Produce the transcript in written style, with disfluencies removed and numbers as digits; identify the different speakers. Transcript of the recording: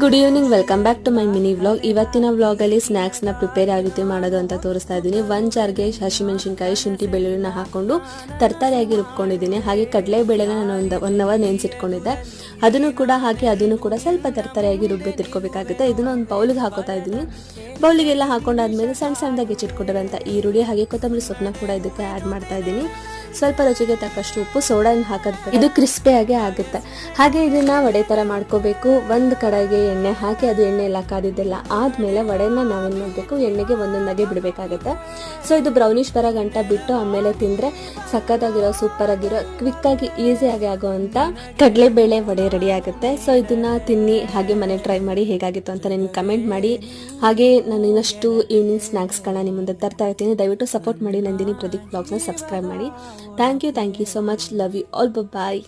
Speaker 1: Good evening, welcome back to my mini vlog. ಇವತ್ತಿನ ವ್ಲಾಗಲ್ಲಿ ಸ್ನ್ಯಾಕ್ಸ್ನ prepare ಯಾವ ರೀತಿ ಮಾಡೋದು ಅಂತ ತೋರಿಸ್ತಾ ಇದ್ದೀನಿ. ಒಂದು ಜಾರ್ಗೆ ಹಸಿಮೆಣಸಿನ್ಕಾಯಿ, ಶುಂಠಿ, ಬೆಳ್ಳುಳ್ಳಿನ ಹಾಕೊಂಡು ತರಕಾರಿಯಾಗಿ ರುಬ್ಕೊಂಡಿದ್ದೀನಿ. ಹಾಗೆ ಕಡಲೆಬೇಳೆನ ನಾನು ಒಂದು 1 ಅವರ್ ನೆನೆಸಿಟ್ಕೊಂಡಿದ್ದೆ. ಅದನ್ನು ಕೂಡ ಹಾಕಿ ಅದನ್ನು ಕೂಡ ಸ್ವಲ್ಪ ತರಕಾರಿಯಾಗಿ ರುಬ್ಬಿ ತಿರ್ಕೋಬೇಕಾಗುತ್ತೆ. ಇದನ್ನ ಒಂದು ಬೌಲಿಗೆ ಹಾಕೋತಾ ಇದ್ದೀನಿ. ಬೌಲಿಗೆಲ್ಲ ಹಾಕೊಂಡಾದ್ಮೇಲೆ ಸಣ್ಣ ಸಣ್ಣದಾಗಿ ಹೆಚ್ಚಿಟ್ಕೊಂಡಿರೋಂಥ ಈರುಳ್ಳಿ ಹಾಗೆ ಕೊತ್ತಂಬರಿ ಸೊಪ್ಪನ್ನ ಕೂಡ ಇದಕ್ಕೆ ಆ್ಯಡ್ ಮಾಡ್ತಾ ಇದ್ದೀನಿ. ಸ್ವಲ್ಪ ರುಚಿಗೆ ತಕ್ಕಷ್ಟು ಉಪ್ಪು, ಸೋಡಾನ ಹಾಕೋದು ಇದು ಕ್ರಿಸ್ಪಿಯಾಗಿ ಆಗುತ್ತೆ. ಹಾಗೆ ಇದನ್ನ ವಡೆ ಥರ ಮಾಡ್ಕೋಬೇಕು. ಒಂದು ಕಡೆಗೆ ಎಣ್ಣೆ ಹಾಕಿ ಅದು ಎಣ್ಣೆ ಎಲ್ಲ ಕಾದಿದ್ದೆಲ್ಲ ಆದಮೇಲೆ ವಡೆನ ನಾವೇನು ಮಾಡಬೇಕು, ಎಣ್ಣೆಗೆ ಒಂದೊಂದಾಗೆ ಬಿಡಬೇಕಾಗುತ್ತೆ. ಸೊ ಇದು ಬ್ರೌನಿಷ್ ಬರೋ ಗಂಟ ಬಿಟ್ಟು ಆಮೇಲೆ ತಿಂದರೆ ಸಖತ್ತಾಗಿರೋ, ಸೂಪರ್ ಆಗಿರೋ, ಕ್ವಿಕ್ಕಾಗಿ ಈಸಿಯಾಗಿ ಆಗೋವಂಥ ಕಡಲೆಬೇಳೆ ವಡೆ ರೆಡಿ ಆಗುತ್ತೆ. ಸೊ ಇದನ್ನ ತಿನ್ನಿ, ಹಾಗೆ ಮನೇಲಿ ಟ್ರೈ ಮಾಡಿ ಹೇಗಾಗಿತ್ತು ಅಂತ ನನಗೆ ಕಮೆಂಟ್ ಮಾಡಿ. ಹಾಗೆ ನಾನು ಇನ್ನಷ್ಟು ಈವ್ನಿಂಗ್ ಸ್ನ್ಯಾಕ್ಸ್ಗಳನ್ನ ನಿಮ್ಮ ಮುಂದೆ ತರ್ತಾ ಇರ್ತೀನಿ. ದಯವಿಟ್ಟು ಸಪೋರ್ಟ್ ಮಾಡಿ. ನಂದಿನಿ ಪ್ರದೀಪ್ ಬ್ಲಾಗ್ಸ್ನ ಸಬ್ಸ್ಕ್ರೈಬ್ ಮಾಡಿ. Thank you so much. Love you all. Bye.